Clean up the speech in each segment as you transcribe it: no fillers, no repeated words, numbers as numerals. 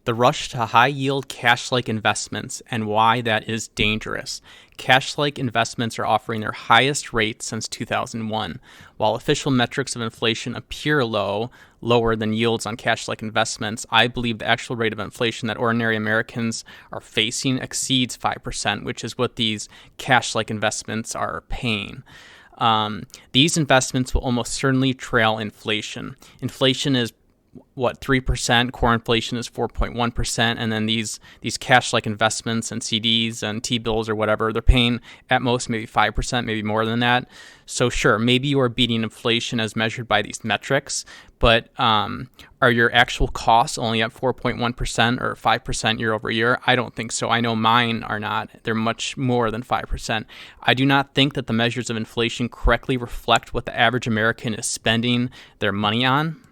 The rush to high-yield cash-like investments and why that is dangerous. Cash-like investments are offering their highest rates since 2001. While official metrics of inflation appear lower than yields on cash-like investments, I believe the actual rate of inflation that ordinary Americans are facing exceeds 5%, which is what these cash-like investments are paying. These investments will almost certainly trail inflation. Inflation is 3%, core inflation is 4.1%, and then these cash-like investments and CDs and T-bills or whatever, they're paying at most maybe 5%, maybe more than that. So sure, maybe you are beating inflation as measured by these metrics, but are your actual costs only at 4.1% or 5% year over year? I don't think so. I know mine are not. They're much more than 5%. I do not think that the measures of inflation correctly reflect what the average American is spending their money on.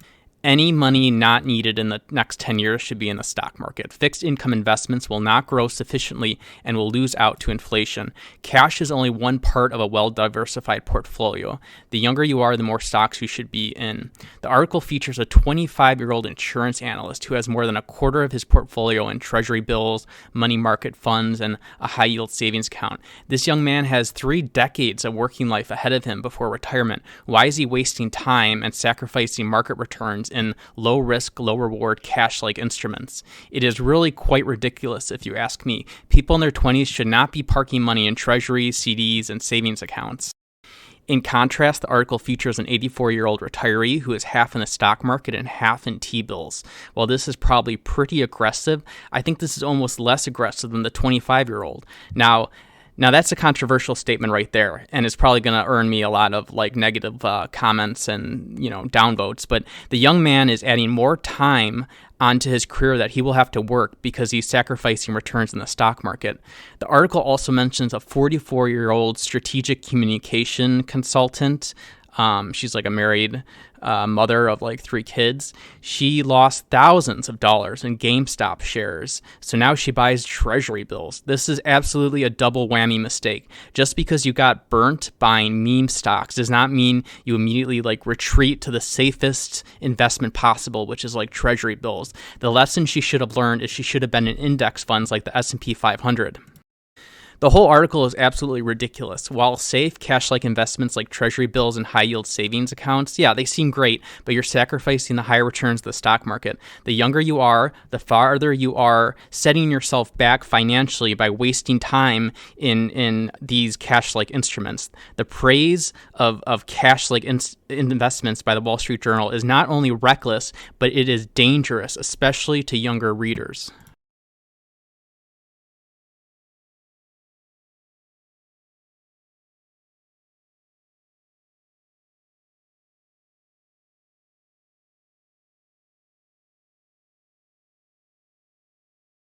Any money not needed in the next 10 years should be in the stock market. Fixed income investments will not grow sufficiently and will lose out to inflation. Cash is only one part of a well-diversified portfolio. The younger you are, the more stocks you should be in. The article features a 25-year-old insurance analyst who has more than a quarter of his portfolio in treasury bills, money market funds, and a high-yield savings account. This young man has 3 decades of working life ahead of him before retirement. Why is he wasting time and sacrificing market returns in low risk, low reward cash-like instruments? It is really quite ridiculous if you ask me. People in their 20s should not be parking money in treasuries, CDs, and savings accounts. In contrast, the article features an 84-year-old retiree who is half in the stock market and half in T-bills. While this is probably pretty aggressive, I think this is almost less aggressive than the 25-year-old. Now that's a controversial statement right there, and it's probably going to earn me a lot of negative comments and downvotes. But the young man is adding more time onto his career that he will have to work because he's sacrificing returns in the stock market. The article also mentions a 44-year-old strategic communication consultant. She's like a married mother of 3 kids. She lost thousands of dollars in GameStop shares, so now she buys treasury bills. This is absolutely a double whammy mistake. Just because you got burnt buying meme stocks does not mean you immediately retreat to the safest investment possible, which is treasury bills. The lesson she should have learned is she should have been in index funds like the S&P 500. The whole article is absolutely ridiculous. While safe, cash-like investments like treasury bills and high-yield savings accounts, yeah, they seem great, but you're sacrificing the higher returns of the stock market. The younger you are, the farther you are setting yourself back financially by wasting time in these cash-like instruments. The praise of cash-like investments by the Wall Street Journal is not only reckless, but it is dangerous, especially to younger readers.